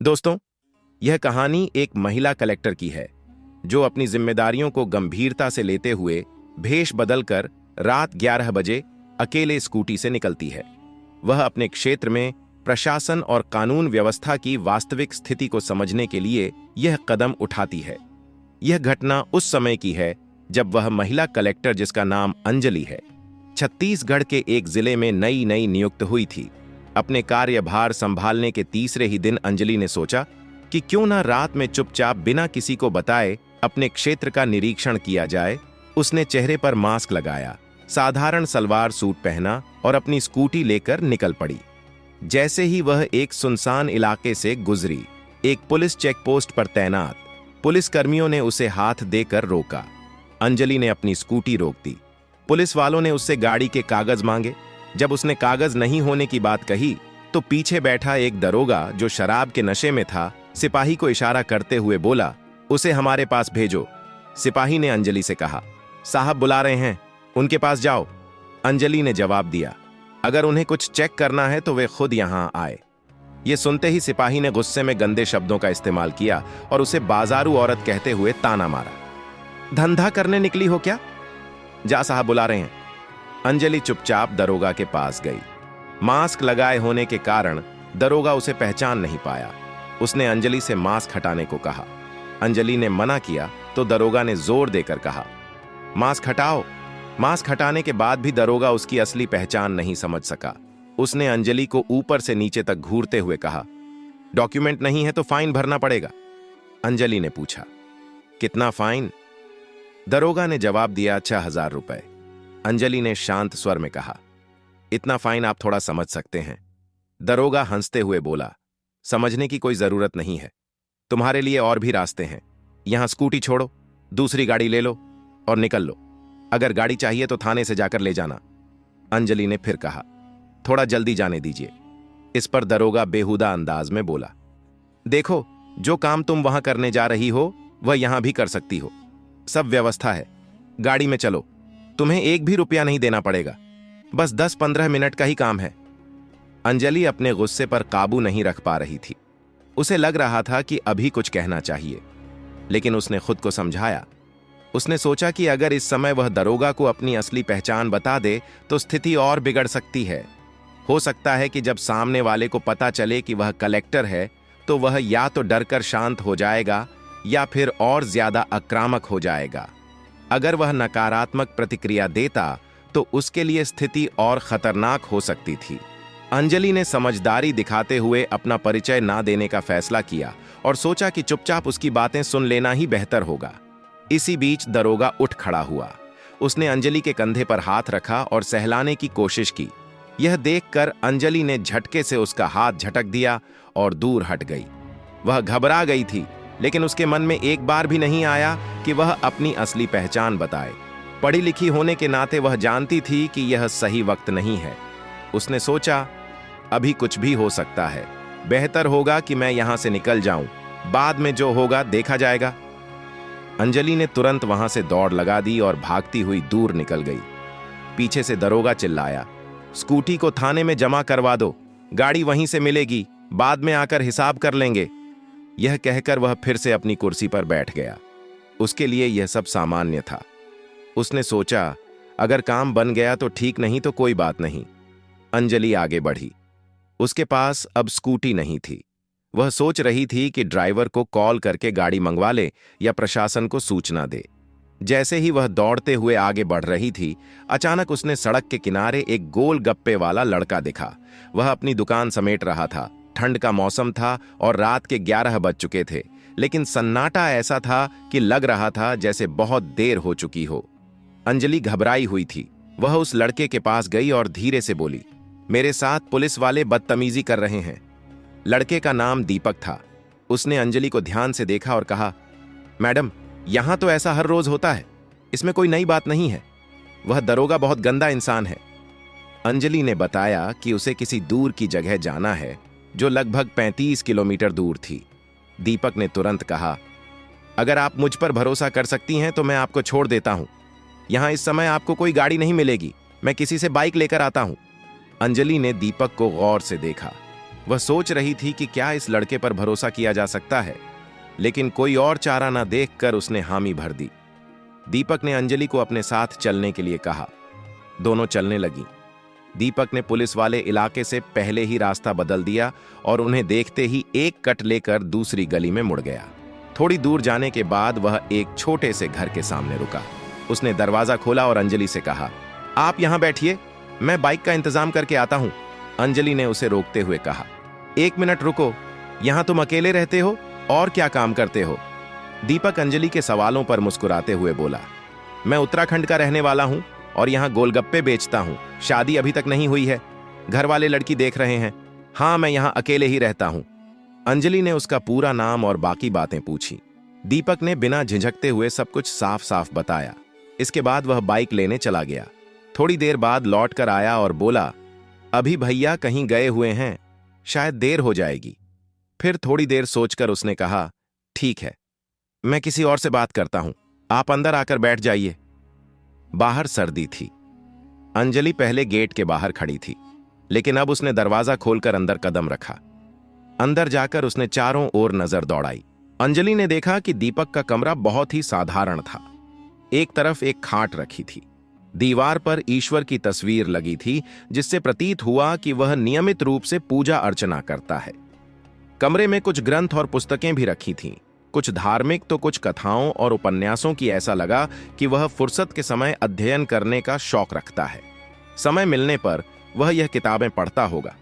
दोस्तों, यह कहानी एक महिला कलेक्टर की है जो अपनी जिम्मेदारियों को गंभीरता से लेते हुए भेष बदलकर रात 11 बजे अकेले स्कूटी से निकलती है। वह अपने क्षेत्र में प्रशासन और कानून व्यवस्था की वास्तविक स्थिति को समझने के लिए यह कदम उठाती है। यह घटना उस समय की है जब वह महिला कलेक्टर, जिसका नाम अंजलि है, छत्तीसगढ़ के एक जिले में नई नई नियुक्त हुई थी। अपने कार्यभार संभालने के तीसरे ही दिन अंजलि ने सोचा कि क्यों न रात में चुपचाप बिना किसी को बताए अपने क्षेत्र का निरीक्षण किया जाए। उसने चेहरे पर मास्क लगाया, साधारण सलवार सूट पहना और अपनी स्कूटी लेकर निकल पड़ी। जैसे ही वह एक सुनसान इलाके से गुजरी, एक पुलिस चेकपोस्ट पर तैनात पुलिसकर्मियों ने उसे हाथ देकर रोका। अंजलि ने अपनी स्कूटी रोक दी। पुलिस वालों ने उससे गाड़ी के कागज मांगे। जब उसने कागज नहीं होने की बात कही तो पीछे बैठा एक दरोगा, जो शराब के नशे में था, सिपाही को इशारा करते हुए बोला, उसे हमारे पास भेजो। सिपाही ने अंजलि से कहा, साहब बुला रहे हैं, उनके पास जाओ। अंजलि ने जवाब दिया, अगर उन्हें कुछ चेक करना है तो वे खुद यहां आए। ये सुनते ही सिपाही ने गुस्से में गंदे शब्दों का इस्तेमाल किया और उसे बाजारू औरत कहते हुए ताना मारा। धंधा करने निकली हो क्या? जा, साहब बुला रहे हैं। अंजलि चुपचाप दरोगा के पास गई। मास्क लगाए होने के कारण दरोगा उसे पहचान नहीं पाया। उसने अंजलि से मास्क हटाने को कहा। अंजलि ने मना किया तो दरोगा ने जोर देकर कहा, मास्क हटाओ। मास्क हटाने के बाद भी दरोगा उसकी असली पहचान नहीं समझ सका। उसने अंजलि को ऊपर से नीचे तक घूरते हुए कहा, डॉक्यूमेंट नहीं है तो फाइन भरना पड़ेगा। अंजलि ने पूछा, कितना फाइन? दरोगा ने जवाब दिया, 6,000 रुपए। अंजलि ने शांत स्वर में कहा, इतना फाइन आप थोड़ा समझ सकते हैं। दरोगा हंसते हुए बोला, समझने की कोई जरूरत नहीं है, तुम्हारे लिए और भी रास्ते हैं। यहां स्कूटी छोड़ो, दूसरी गाड़ी ले लो और निकल लो। अगर गाड़ी चाहिए तो थाने से जाकर ले जाना। अंजलि ने फिर कहा, थोड़ा जल्दी जाने दीजिए। इस पर दरोगा बेहुदा अंदाज में बोला, देखो, जो काम तुम वहां करने जा रही हो वह यहां भी कर सकती हो। सब व्यवस्था है, गाड़ी में चलो, तुम्हें एक भी रुपया नहीं देना पड़ेगा। बस 10-15 मिनट का ही काम है। अंजलि अपने गुस्से पर काबू नहीं रख पा रही थी। उसे लग रहा था कि अभी कुछ कहना चाहिए, लेकिन उसने खुद को समझाया। उसने सोचा कि अगर इस समय वह दरोगा को अपनी असली पहचान बता दे तो स्थिति और बिगड़ सकती है। हो सकता है कि जब सामने वाले को पता चले कि वह कलेक्टर है तो वह या तो डरकर शांत हो जाएगा या फिर और ज्यादा आक्रामक हो जाएगा। अगर वह नकारात्मक प्रतिक्रिया देता तो उसके लिए स्थिति और खतरनाक हो सकती थी। अंजलि ने समझदारी दिखाते हुए अपना परिचय ना देने का फैसला किया और सोचा कि चुपचाप उसकी बातें सुन लेना ही बेहतर होगा। इसी बीच दरोगा उठ खड़ा हुआ। उसने अंजलि के कंधे पर हाथ रखा और सहलाने की कोशिश की। यह देखकर अंजलि ने झटके से उसका हाथ झटक दिया और दूर हट गई। वह घबरा गई थी, लेकिन उसके मन में एक बार भी नहीं आया कि वह अपनी असली पहचान बताए। पढ़ी लिखी होने के नाते वह जानती थी कि यह सही वक्त नहीं है। उसने सोचा, अभी कुछ भी हो सकता है, बेहतर होगा कि मैं यहां से निकल जाऊं, बाद में जो होगा देखा जाएगा। अंजलि ने तुरंत वहां से दौड़ लगा दी और भागती हुई दूर निकल गई। पीछे से दरोगा चिल्लाया, स्कूटी को थाने में जमा करवा दो, गाड़ी वहीं से मिलेगी, बाद में आकर हिसाब कर लेंगे। यह कहकर वह फिर से अपनी कुर्सी पर बैठ गया। उसके लिए यह सब सामान्य था। उसने सोचा, अगर काम बन गया तो ठीक, नहीं तो कोई बात नहीं। अंजलि आगे बढ़ी। उसके पास अब स्कूटी नहीं थी। वह सोच रही थी कि ड्राइवर को कॉल करके गाड़ी मंगवा ले या प्रशासन को सूचना दे। जैसे ही वह दौड़ते हुए आगे बढ़ रही थी, अचानक उसने सड़क के किनारे एक गोल गप्पे वाला लड़का देखा। वह अपनी दुकान समेट रहा था। ठंड का मौसम था और रात के 11 बज चुके थे, लेकिन सन्नाटा ऐसा था कि लग रहा था जैसे बहुत देर हो चुकी हो। अंजलि घबराई हुई थी। वह उस लड़के के पास गई और धीरे से बोली, मेरे साथ पुलिस वाले बदतमीजी कर रहे हैं। लड़के का नाम दीपक था। उसने अंजलि को ध्यान से देखा और कहा, मैडम, यहां तो ऐसा हर रोज होता है, इसमें कोई नई बात नहीं है। वह दरोगा बहुत गंदा इंसान है। अंजलि ने बताया कि उसे किसी दूर की जगह जाना है जो लगभग 35 किलोमीटर दूर थी। दीपक ने तुरंत कहा, अगर आप मुझ पर भरोसा कर सकती हैं तो मैं आपको छोड़ देता हूं। यहां इस समय आपको कोई गाड़ी नहीं मिलेगी, मैं किसी से बाइक लेकर आता हूं। अंजलि ने दीपक को गौर से देखा। वह सोच रही थी कि क्या इस लड़के पर भरोसा किया जा सकता है, लेकिन कोई और चारा न देखकर उसने हामी भर दी। दीपक ने अंजलि को अपने साथ चलने के लिए कहा। दोनों चलने लगी। दीपक ने पुलिस वाले इलाके से पहले ही रास्ता बदल दिया और उन्हें देखते ही एक कट लेकर दूसरी गली में मुड़ गया। थोड़ी दूर जाने के बाद वह एक छोटे से घर के सामने रुका। उसने दरवाजा खोला और अंजलि से कहा, आप यहां बैठिए, मैं बाइक का इंतजाम करके आता हूं। अंजलि ने उसे रोकते हुए कहा, 1 मिनट रुको, यहां तुम अकेले रहते हो और क्या काम करते हो? दीपक अंजलि के सवालों पर मुस्कुराते हुए बोला, मैं उत्तराखंड का रहने वाला हूं और यहां गोलगप्पे बेचता हूं। शादी अभी तक नहीं हुई है, घर वाले लड़की देख रहे हैं। हां, मैं यहां अकेले ही रहता हूं। अंजलि ने उसका पूरा नाम और बाकी बातें पूछी। दीपक ने बिना झिझकते हुए सब कुछ साफ साफ बताया। इसके बाद वह बाइक लेने चला गया। थोड़ी देर बाद लौट कर आया और बोला, अभी भैया कहीं गए हुए हैं, शायद देर हो जाएगी। फिर थोड़ी देर सोचकर उसने कहा, ठीक है, मैं किसी और से बात करता हूं, आप अंदर आकर बैठ जाइए। बाहर सर्दी थी। अंजलि पहले गेट के बाहर खड़ी थी, लेकिन अब उसने दरवाजा खोलकर अंदर कदम रखा। अंदर जाकर उसने चारों ओर नजर दौड़ाई। अंजलि ने देखा कि दीपक का कमरा बहुत ही साधारण था। एक तरफ एक खाट रखी थी। दीवार पर ईश्वर की तस्वीर लगी थी, जिससे प्रतीत हुआ कि वह नियमित रूप से पूजा अर्चना करता है। कमरे में कुछ ग्रंथ और पुस्तकें भी रखी थीं, कुछ धार्मिक तो कुछ कथाओं और उपन्यासों की। ऐसा लगा कि वह फुर्सत के समय अध्ययन करने का शौक रखता है। समय मिलने पर वह यह किताबें पढ़ता होगा।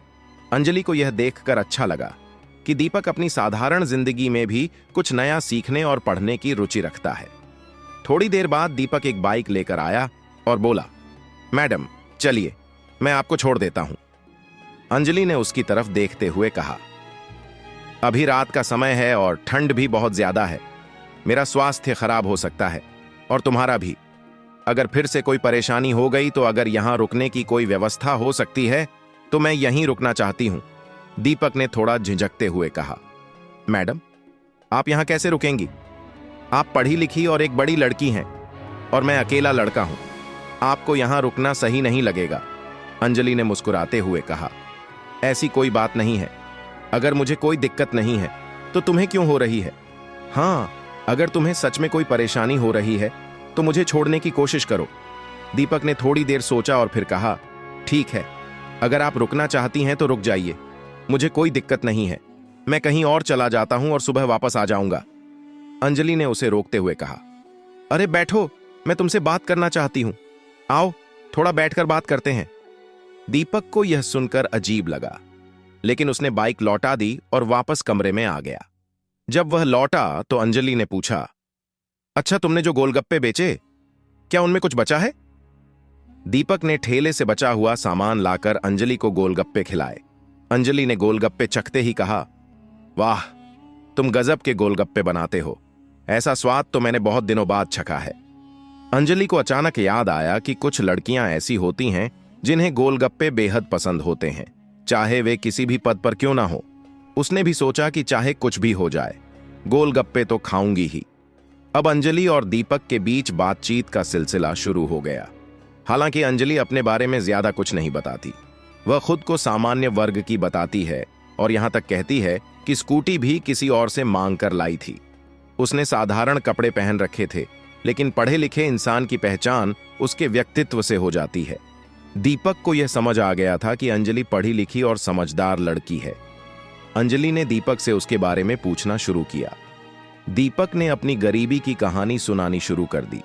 अंजलि को यह देखकर अच्छा लगा कि दीपक अपनी साधारण जिंदगी में भी कुछ नया सीखने और पढ़ने की रुचि रखता है। थोड़ी देर बाद दीपक एक बाइक लेकर आया और बोला, मैडम चलिए, मैं आपको छोड़ देता हूं। अंजलि ने उसकी तरफ देखते हुए कहा, अभी रात का समय है और ठंड भी बहुत ज्यादा है। मेरा स्वास्थ्य खराब हो सकता है और तुम्हारा भी। अगर फिर से कोई परेशानी हो गई तो अगर यहां रुकने की कोई व्यवस्था हो सकती है तो मैं यहीं रुकना चाहती हूं। दीपक ने थोड़ा झिझकते हुए कहा, मैडम आप यहां कैसे रुकेंगी? आप पढ़ी लिखी और एक बड़ी लड़की हैं और मैं अकेला लड़का हूं। आपको यहां रुकना सही नहीं लगेगा। अंजलि ने मुस्कुराते हुए कहा, ऐसी कोई बात नहीं है। अगर मुझे कोई दिक्कत नहीं है तो तुम्हें क्यों हो रही है? हां, अगर तुम्हें सच में कोई परेशानी हो रही है तो मुझे छोड़ने की कोशिश करो। दीपक ने थोड़ी देर सोचा और फिर कहा, ठीक है, अगर आप रुकना चाहती हैं तो रुक जाइए, मुझे कोई दिक्कत नहीं है। मैं कहीं और चला जाता हूं और सुबह वापस आ जाऊंगा। अंजलि ने उसे रोकते हुए कहा, अरे बैठो, मैं तुमसे बात करना चाहती हूं। आओ, थोड़ा बैठकर बात करते हैं। दीपक को यह सुनकर अजीब लगा, लेकिन उसने बाइक लौटा दी और वापस कमरे में आ गया। जब वह लौटा तो अंजलि ने पूछा, अच्छा, तुमने जो गोलगप्पे बेचे, क्या उनमें कुछ बचा है? दीपक ने ठेले से बचा हुआ सामान लाकर अंजलि को गोलगप्पे खिलाए। अंजलि ने गोलगप्पे चखते ही कहा, वाह, तुम गजब के गोलगप्पे बनाते हो। ऐसा स्वाद तो मैंने बहुत दिनों बाद चखा है। अंजलि को अचानक याद आया कि कुछ लड़कियां ऐसी होती हैं जिन्हें गोलगप्पे बेहद पसंद होते हैं, चाहे वे किसी भी पद पर क्यों ना हो। उसने भी सोचा कि चाहे कुछ भी हो जाए, गोलगप्पे तो खाऊंगी ही। अब अंजलि और दीपक के बीच बातचीत का सिलसिला शुरू हो गया। हालांकि अंजलि अपने बारे में ज्यादा कुछ नहीं बताती। वह खुद को सामान्य वर्ग की बताती है और यहां तक कहती है कि स्कूटी भी किसी और से मांग कर लाई थी। उसने साधारण कपड़े पहन रखे थे, लेकिन पढ़े लिखे इंसान की पहचान उसके व्यक्तित्व से हो जाती है। दीपक को यह समझ आ गया था कि अंजलि पढ़ी लिखी और समझदार लड़की है। अंजलि ने दीपक से उसके बारे में पूछना शुरू किया। दीपक ने अपनी गरीबी की कहानी सुनानी शुरू कर दी।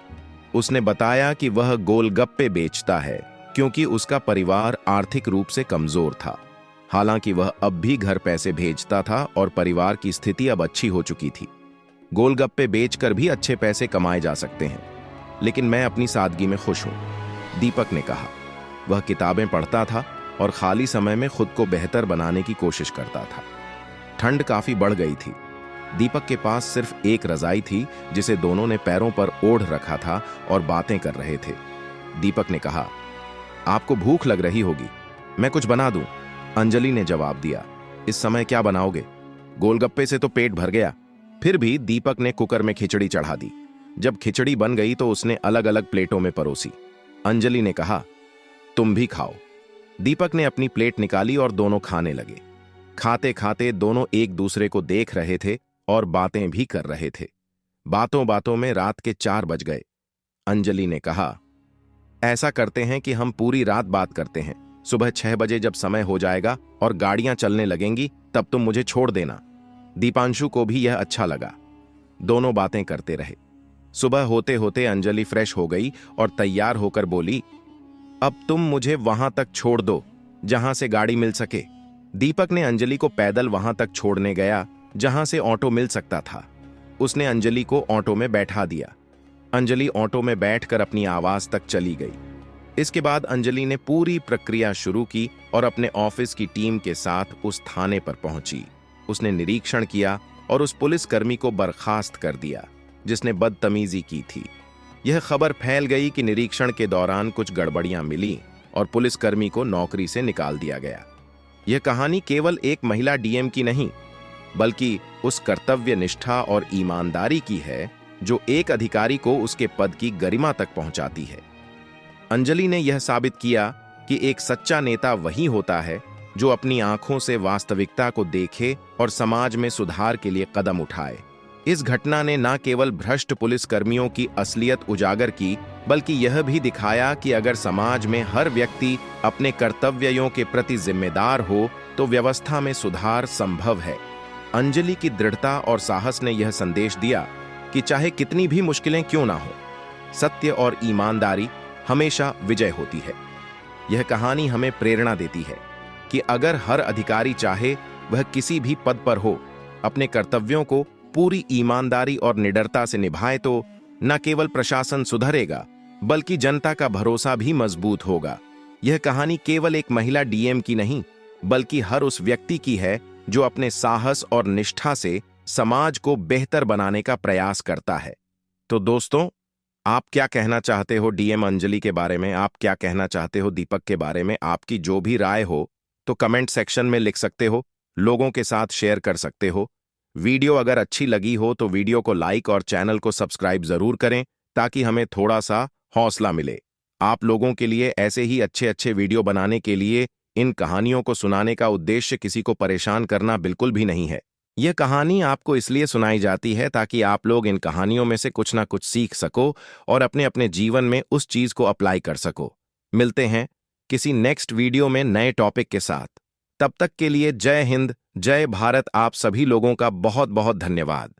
उसने बताया कि वह गोलगप्पे बेचता है क्योंकि उसका परिवार आर्थिक रूप से कमजोर था। हालांकि वह अब भी घर पैसे भेजता था और परिवार की स्थिति अब अच्छी हो चुकी थी। गोलगप्पे बेचकर भी अच्छे पैसे कमाए जा सकते हैं, लेकिन मैं अपनी सादगी में खुश हूं, दीपक ने कहा। वह किताबें पढ़ता था और खाली समय में खुद को बेहतर बनाने की कोशिश करता था। ठंड काफी बढ़ गई थी। दीपक के पास सिर्फ एक रजाई थी जिसे दोनों ने पैरों पर ओढ़ रखा था और बातें कर रहे थे। दीपक ने कहा, आपको भूख लग रही होगी, मैं कुछ बना दूं? अंजलि ने जवाब दिया, इस समय क्या बनाओगे? गोलगप्पे से तो पेट भर गया। फिर भी दीपक ने कुकर में खिचड़ी चढ़ा दी। जब खिचड़ी बन गई तो उसने अलग अलग प्लेटों में परोसी। अंजलि ने कहा, तुम भी खाओ। दीपक ने अपनी प्लेट निकाली और दोनों खाने लगे। खाते खाते दोनों एक दूसरे को देख रहे थे और बातें भी कर रहे थे। बातों बातों में रात के 4 बज गए। अंजलि ने कहा, ऐसा करते हैं कि हम पूरी रात बात करते हैं। सुबह 6 बजे जब समय हो जाएगा और गाड़ियां चलने लगेंगी तब तुम मुझे छोड़ देना। दीपांशु को भी यह अच्छा लगा। दोनों बातें करते रहे। सुबह होते होते अंजलि फ्रेश हो गई और तैयार होकर बोली, अब तुम मुझे वहां तक छोड़ दो जहां से गाड़ी मिल सके। दीपक ने अंजलि को पैदल वहां तक छोड़ने गया जहां से ऑटो मिल सकता था। उसने अंजलि को ऑटो में बैठा दिया। अंजलि ऑटो में बैठकर अपनी आवाज तक चली गई। इसके बाद अंजलि ने पूरी प्रक्रिया शुरू की और अपने ऑफिस की टीम के साथ उस थाने पर पहुंची। उसने निरीक्षण किया और उस पुलिसकर्मी को बर्खास्त कर दिया जिसने बदतमीजी की थी। यह खबर फैल गई कि निरीक्षण के दौरान कुछ गड़बड़ियां मिली और पुलिसकर्मी को नौकरी से निकाल दिया गया। यह कहानी केवल एक महिला डीएम की नहीं, बल्कि उस कर्तव्य निष्ठा और ईमानदारी की है जो एक अधिकारी को उसके पद की गरिमा तक पहुंचाती है। अंजलि ने यह साबित किया कि एक सच्चा नेता वही होता है जो अपनी आंखों से वास्तविकता को देखे और समाज में सुधार के लिए कदम उठाए। इस घटना ने न केवल भ्रष्ट पुलिसकर्मियों की असलियत उजागर की, बल्कि यह भी दिखाया कि अगर समाज में हर व्यक्ति अपने कर्तव्यों के प्रति जिम्मेदार हो तो व्यवस्था में सुधार संभव है। अंजलि की दृढ़ता और साहस ने यह संदेश दिया कि चाहे कितनी भी मुश्किलें क्यों ना हो, सत्य और ईमानदारी हमेशा विजय होती है। यह कहानी हमें प्रेरणा देती है कि अगर हर अधिकारी चाहे वह किसी भी पद पर हो, अपने कर्तव्यों को पूरी ईमानदारी और निडरता से निभाए तो न केवल प्रशासन सुधरेगा, बल्कि जनता का भरोसा भी मजबूत होगा। यह कहानी केवल एक महिला डीएम की नहीं, बल्कि हर उस व्यक्ति की है जो अपने साहस और निष्ठा से समाज को बेहतर बनाने का प्रयास करता है। तो दोस्तों, आप क्या कहना चाहते हो डीएम अंजलि के बारे में? आप क्या कहना चाहते हो दीपक के बारे में? आपकी जो भी राय हो तो कमेंट सेक्शन में लिख सकते हो, लोगों के साथ शेयर कर सकते हो। वीडियो अगर अच्छी लगी हो तो वीडियो को लाइक और चैनल को सब्सक्राइब जरूर करें ताकि हमें थोड़ा सा हौसला मिले। आप लोगों के लिए ऐसे ही अच्छे अच्छे वीडियो बनाने के लिए इन कहानियों को सुनाने का उद्देश्य किसी को परेशान करना बिल्कुल भी नहीं है। यह कहानी आपको इसलिए सुनाई जाती है ताकि आप लोग इन कहानियों में से कुछ ना कुछ सीख सको और अपने अपने जीवन में उस चीज को अप्लाई कर सको। मिलते हैं किसी नेक्स्ट वीडियो में नए टॉपिक के साथ। तब तक के लिए जय हिंद, जय भारत। आप सभी लोगों का बहुत बहुत धन्यवाद।